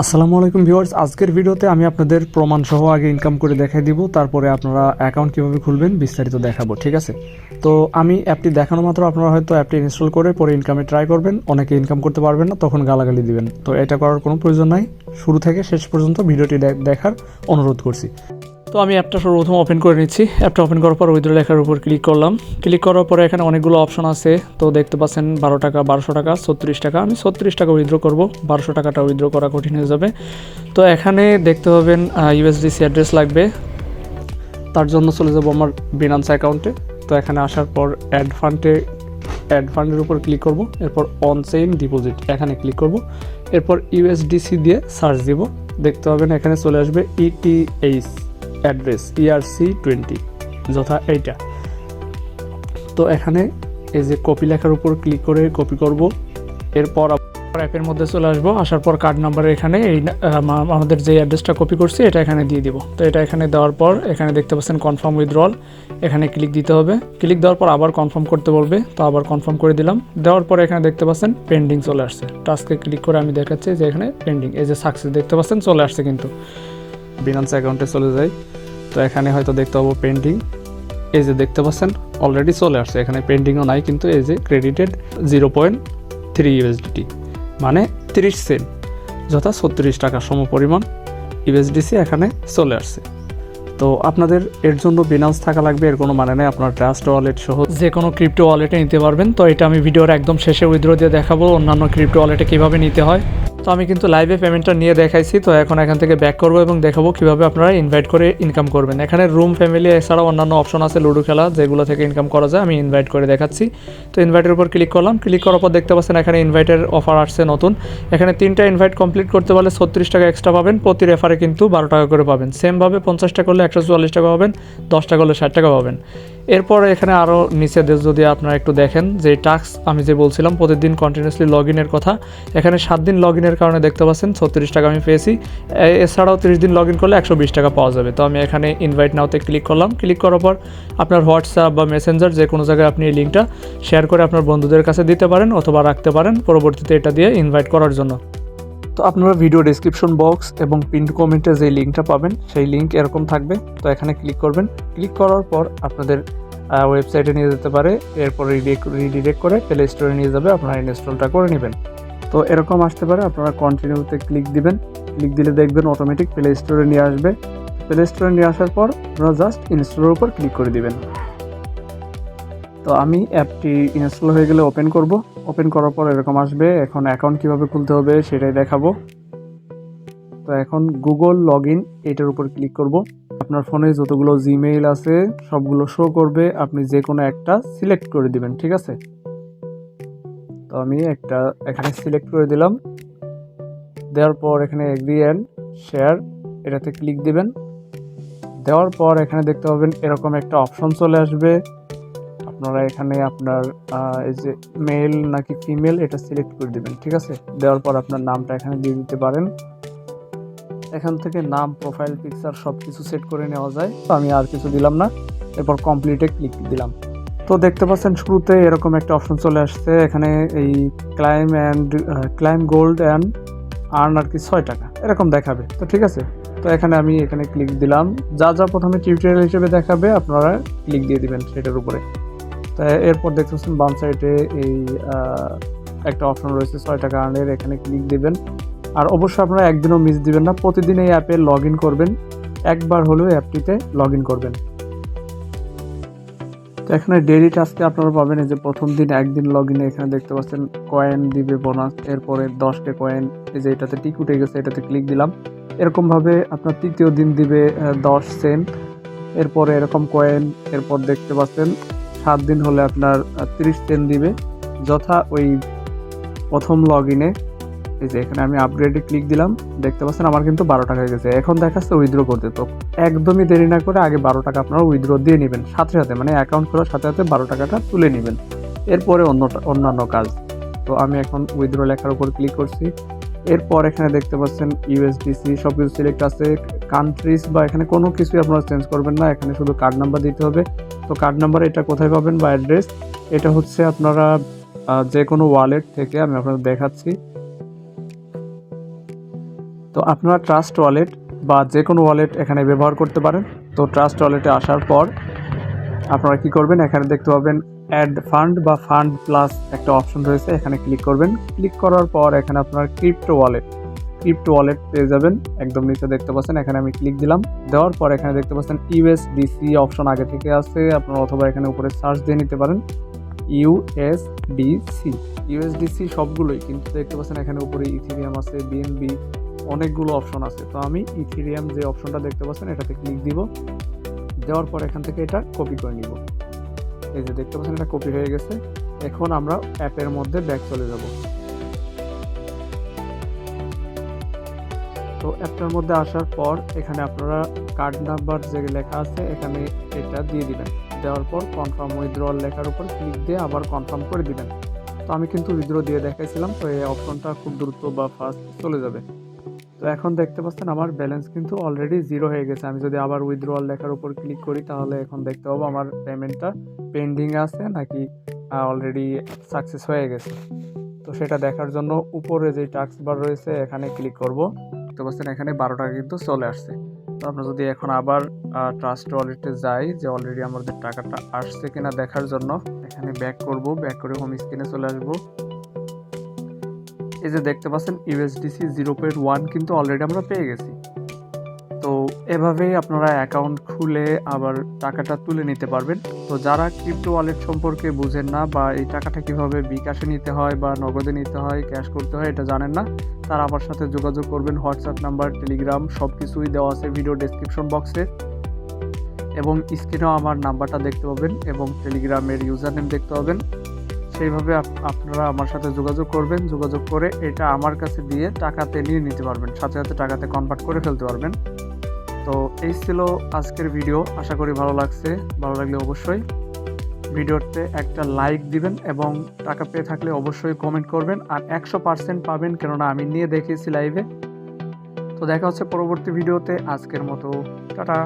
আসসালামু আলাইকুম ভিউয়ার্স, আজকের ভিডিওতে আমি আপনাদের প্রমাণ সহ আগে ইনকাম করে দেখাই দিব, তারপরে আপনারা অ্যাকাউন্ট কিভাবে খুলবেন বিস্তারিত দেখাবো। ঠিক আছে, তো আমি অ্যাপটি দেখানো মাত্র আপনারা হয়তো অ্যাপটি ইনস্টল করে পরে ইনকামে ট্রাই করবেন, অনেকে ইনকাম করতে পারবেন না, তখন গালাগালি দিবেন। তো এটা করার কোনো প্রয়োজন নাই, শুরু থেকে শেষ পর্যন্ত ভিডিওটি দেখার অনুরোধ করছি। তো আমি অ্যাপটা সর্বপ্রথম ওপেন করে নিচ্ছি। অ্যাপটা ওপেন করার পর উইথড্র লেখার উপর ক্লিক করলাম। ক্লিক করার পরে এখানে অনেকগুলো অপশন আছে। তো দেখতে পাচ্ছেন 12 টাকা, 1200 টাকা, 36 টাকা। আমি 36 টাকা উইথড্র করব, 1200 টাকাটা উইথড্র করা কঠিন হয়ে যাবে। তো এখানে দেখতে পাবেন ইউএসডিসি অ্যাড্রেস লাগবে, তার জন্য চলে যাব আমার বিনান্স অ্যাকাউন্টে। তো এখানে আসার পর অ্যাড ফান্ডের উপর ক্লিক করব, এরপর অন চেইন ডিপোজিট এখানে ক্লিক করব, এরপর ইউএসডিসি দিয়ে সার্চ দিব। দেখতে পাবেন এখানে চলে আসবে ইটিএইচ অ্যাড্রেস ERC20, যথা এইটা। তো এখানে এই যে কপি লেখার উপর ক্লিক করে কপি করব, এরপর অ্যাপের মধ্যে চলে আসবো। আসার পর কার্ড নাম্বারে এখানে এই আমাদের যে অ্যাড্রেসটা কপি করছি এটা এখানে দিয়ে দিব। তো এটা এখানে দেওয়ার পর এখানে দেখতে পাচ্ছেন কনফার্ম উইথড্রল, এখানে ক্লিক দিতে হবে। ক্লিক দেওয়ার পর আবার কনফার্ম করতে বলবে, তো আবার কনফার্ম করে দিলাম। দেওয়ার পর এখানে দেখতে পাচ্ছেন পেন্ডিং চলে আসছে। টাস্কে ক্লিক করে আমি দেখাচ্ছি যে এখানে পেন্ডিং, এই যে সাকসেস দেখতে পাচ্ছেন চলে আসছে। কিন্তু বিনান্স অ্যাকাউন্টে চলে যাই, তো এখানে হয়তো দেখতে পাবো পেন্ডিং, এই যে দেখতে পাচ্ছেন অলরেডি চলে আসছে। এখানে পেন্ডিংও নাই, কিন্তু এই যে ক্রেডিটেড 0.3 ইউএসডিটি, মানে 30 সেন্ট, যথা 36 টাকা সমপরিমাণ ইউএসডিসি এখানে চলে আসছে। তো আপনাদের এর জন্য বিনান্স থাকা লাগবে এর কোনো মানে নেই, আপনার ট্রাস্ট ওয়ালেট সহ যে কোনো ক্রিপ্টো ওয়ালেটে নিতে পারবেন। তো এটা আমি ভিডিওর একদম শেষে উইথড্র দিয়ে দেখাবো অন্যান্য ক্রিপ্টো ওয়ালেটে কীভাবে নিতে হয়। তো আমি কিন্তু লাইভে পেমেন্টটা নিয়ে দেখাইছি। তো এখন এখান থেকে ব্যাক করবো এবং দেখাবো কীভাবে আপনারা ইনভাইট করে ইনকাম করবেন। এখানে রুম, ফ্যামিলি এছাড়াও অন্যান্য অপশন আছে লুডো খেলা, যেগুলো থেকে ইনকাম করা যায়। আমি ইনভাইট করে দেখাচ্ছি। তো ইনভাইটের উপর ক্লিক করলাম। ক্লিক করার পর দেখতে পাচ্ছেন এখানে ইনভাইটের অফার আসছে নতুন। এখানে 3টা ইনভাইট কমপ্লিট করতে পারলে 36 টাকা এক্সট্রা পাবেন, প্রতি রেফারে কিন্তু 12 টাকা করে পাবেন। সেমভাবে 50টা করলে 144 টাকা পাবেন, 10টা করলে 60 টাকা পাবেন। এরপর এখানে আরও নিচে যদি আপনারা একটু দেখেন যে টাস্ক আমি যে বলছিলাম প্রতিদিন কন্টিনিউসলি লগ ইনের কথা, এখানে 7 দিন লগ ইনের কারণে দেখতে পাচ্ছেন 36 টাকা আমি পেয়েছি। এছাড়াও 30 দিন লগ ইন করলে 120 টাকা পাওয়া যাবে। তো আমি এখানে ইনভাইট নাওতে ক্লিক করলাম। ক্লিক করার পর আপনার হোয়াটসঅ্যাপ বা মেসেঞ্জার যে কোনো জায়গায় আপনি এই লিঙ্কটা শেয়ার করে আপনার বন্ধুদের কাছে দিতে পারেন অথবা রাখতে পারেন পরবর্তীতে এটা দিয়ে ইনভাইট করার জন্য। তো আপনারা ভিডিও ডেসক্রিপশন বক্স এবং পিন কমেন্টে যে লিঙ্কটা পাবেন সেই লিঙ্ক এরকম থাকবে। তো এখানে ক্লিক করবেন। ক্লিক করার পর আপনাদের ওয়েবসাইটে নিয়ে যেতে পারে, এরপর রিডিরেক্ট করে প্লে স্টোরে নিয়ে যাবে, আপনারা ইনস্টলটা করে নেবেন। তো এরকম আসতে পারে, আপনারা কন্টিনিউতে ক্লিক দিবেন। ক্লিক দিলে দেখবেন অটোমেটিক প্লে স্টোরে নিয়ে আসবে। প্লে স্টোরে নিয়ে আসার পর আপনারা জাস্ট ইনস্টলের উপর ক্লিক করে দিবেন। তো আমি অ্যাপটি ইনস্টল হয়ে গেলে ওপেন করব। ওপেন করার পর এরকম আসবে। এখন অ্যাকাউন্ট কীভাবে খুলতে হবে সেটাই দেখাবো। তো এখন গুগল লগ ইন এটার উপর ক্লিক করব। আপনার ফোনে যতগুলো জিমেইল আছে সবগুলো শো করবে, আপনি যে কোনো একটা সিলেক্ট করে দিবেন। ঠিক আছে, তো আমি একটা এখানে সিলেক্ট করে দিলাম। দেওয়ার পর এখানে এগ্রি অ্যান্ড শেয়ার এটাতে ক্লিক দিবেন। দেওয়ার পর এখানে দেখতে পাবেন এরকম একটা অপশন চলে আসবে। আপনারা এখানে আপনার এই যে মেল নাকি ফিমেল এটা সিলেক্ট করে দিবেন। ঠিক আছে, দেওয়ার পর আপনার নামটা এখানে দিয়ে দিতে পারেন। এখান থেকে নাম, প্রোফাইল পিকচার সব কিছু সেট করে নেওয়া যায়। তো আমি আর কিছু দিলাম না, এরপর কমপ্লিটে ক্লিক দিলাম। তো দেখতে পাচ্ছেন শুরুতে এরকম একটা অপশন চলে আসছে। এখানে এই ক্লাইম গোল্ড অ্যান্ড আর্ন আর কি 6 টাকা এরকম দেখাবে। তো ঠিক আছে, তো এখানে আমি এখানে ক্লিক দিলাম। যা যা প্রথমে টিউটোরিয়াল হিসেবে দেখাবে আপনারা ক্লিক দিয়ে দিবেন সেটার উপরে। তো এরপর দেখতে পাচ্ছেন বাম সাইডে এই একটা অপশন রয়েছে 6 টাকা আর্নের, এখানে ক্লিক দিবেন। আর অবশ্যই আপনারা একদিনও মিস দিবেন না, প্রতিদিন এই অ্যাপে লগ ইন করবেন, একবার হলেও অ্যাপটিতে লগ ইন করবেন। তো এখানে ডেইলি টাস্কে আপনারা পাবেন এই যে প্রথম দিন একদিন লগ ইনে এখানে দেখতে পাচ্ছেন কয়েন দিবে বোনাস, এরপরে 10টা কয়েন, এই যে এটাতে টিক উঠে গেছে এটাতে ক্লিক দিলাম। এরকমভাবে আপনার তৃতীয় দিন দিবে 10 সেন্ট, এরপরে এরকম কয়েন, এরপর দেখতে পাচ্ছেন 7 দিন হলে আপনার 30 সেন্ট দিবে, যথা ওই প্রথম লগ ইনে। এই যে এখানে আমি আপগ্রেডে ক্লিক দিলাম, দেখতে পাচ্ছেন আমার কিন্তু 12 টাকা হয়ে গেছে। এখন দেখাচ্ছে উইথড্র করতে। তো একদমই দেরি না করে আগে 12 টাকা আপনারা উইথড্র দিয়ে নেবেন সাথে সাথে, মানে অ্যাকাউন্ট খোলার সাথে সাথে 12 টাকাটা তুলে নেবেন, এরপরে অন্যান্য কাজ। তো আমি এখন উইথড্র লেখার উপর ক্লিক করছি। এরপর এখানে দেখতে পাচ্ছেন ইউএসডিসি সব কিছু সিলেক্ট আছে। কান্ট্রিজ বা এখানে কোনো কিছুই আপনারা চেঞ্জ করবেন না, এখানে শুধু কার্ড নাম্বার দিতে হবে। তো কার্ড নাম্বার এটা কোথায় পাবেন বা অ্যাড্রেস, এটা হচ্ছে আপনারা যে কোনো ওয়ালেট থেকে, আমি আপনাদের দেখাচ্ছি। তো আপনারা ট্রাস্ট ওয়ালেট বা যে কোনো ওয়ালেট এখানে ব্যবহার করতে পারেন। তো ট্রাস্ট ওয়ালেটে আসার পর আপনারা কি করবেন, এখানে দেখতে পাবেন অ্যাড ফান্ড বা ফান্ড প্লাস একটা অপশন রয়েছে, এখানে ক্লিক করবেন। ক্লিক করার পর এখানে আপনার ক্রিপ্টো ওয়ালেট পেয়ে যাবেন। একদম নিচে দেখতে পাচ্ছেন, এখানে আমি ক্লিক দিলাম। দেওয়ার পর এখানে দেখতে পাচ্ছেন ইউএসডিসি অপশন আগে থেকে আছে, আপনারা অথবা এখানে উপরে সার্চ দিয়ে নিতে পারেন ইউএসডিসি সবগুলোই, কিন্তু দেখতে পাচ্ছেন এখানে উপরে ইথেরিয়াম আছে, বিএনবি, অনেকগুলো অপশন আছে। তো আমি ইথেরিয়াম যে অপশনটা দেখতে পাচ্ছেন এটাতে ক্লিক দিব। দেওয়ার পর এখান থেকে এটা কপি করে নিব। এই যে দেখতে পাচ্ছেন এটা কপি হয়ে গেছে। এখন আমরা অ্যাপের মধ্যে ব্যাক চলে যাব। তো অ্যাপটার মধ্যে আসার পর এখানে আপনারা কার্ড নাম্বার যে লেখা আছে এখানে এটা দিয়ে দিবেন। দেওয়ার পর কনফার্ম উইথড্রল লেখার উপর ক্লিক দিয়ে আবার কনফার্ম করে দিবেন। তো আমি কিন্তু উইথড্র দিয়ে দেখাইছিলাম, তো এই অপশনটা খুব দ্রুত বা ফাস্ট চলে যাবে। তো এখন দেখতে পাচ্ছেন আমার ব্যালেন্স কিন্তু অলরেডি 0 হয়ে গেছে। আমি যদি আবার উইথড্রল লেখার উপর ক্লিক করি তাহলে এখন দেখতে পাবো আমার পেমেন্টটা পেন্ডিং আছে নাকি অলরেডি সাকসেস হয়ে গেছে। তো সেটা দেখার জন্য উপরে যে টাস্ক বার রয়েছে এখানে ক্লিক করব। দেখতে পাচ্ছেন এখানে 12 টাকা কিন্তু চলে আসছে। তো আমরা যদি এখন আবার ট্রাস্ট ওয়ালেটে যাই যে অলরেডি আমাদের টাকাটা আসছে কিনা দেখার জন্য, এখানে ব্যাক করব। ব্যাক করে হোম স্ক্রিনে চলে আসবো। এই যে দেখতে পাচ্ছেন ইউএসডিসি 0.1 কিন্তু অলরেডি আমরা পেয়ে গেছি। তো এভাবেই আপনারা অ্যাকাউন্ট খুলে আবার টাকাটা তুলে নিতে পারবেন। তো যারা ক্রিপ্টো ওয়ালেট সম্পর্কে বুঝেন না বা এই টাকাটা কিভাবে বিকাশে নিতে হয় বা নগদে নিতে হয়, ক্যাশ করতে হয় এটা জানেন না, তারা আমার সাথে যোগাযোগ করবেন। হোয়াটসঅ্যাপ নাম্বার, টেলিগ্রাম সব কিছুই দেওয়া আছে ভিডিও ডেসক্রিপশন বক্সে, এবং স্ক্রিনেও আমার নাম্বারটা দেখতে পাবেন এবং টেলিগ্রামের ইউজার নেম দেখতে পাবেন। সেইভাবে আপনারা আমার সাথে যোগাযোগ করবেন। যোগাযোগ করে এটা আমার কাছে দিয়ে টাকাতে নিয়ে নিতে পারবেন, সাথে সাথে টাকাতে কনভার্ট করে ফেলতে পারবেন। তো এই ছিল আজকের ভিডিও। আশা করি ভালো লাগছে। ভালো লাগলে অবশ্যই ভিডিওতে একটা লাইক দিবেন এবং টাকা পেয়ে থাকলে অবশ্যই কমেন্ট করবেন। আর 100% পাবেন, কেননা আমি নিয়ে দেখিয়েছি লাইভে। তো দেখা হচ্ছে পরবর্তী ভিডিওতে। আজকের মতো টাটা।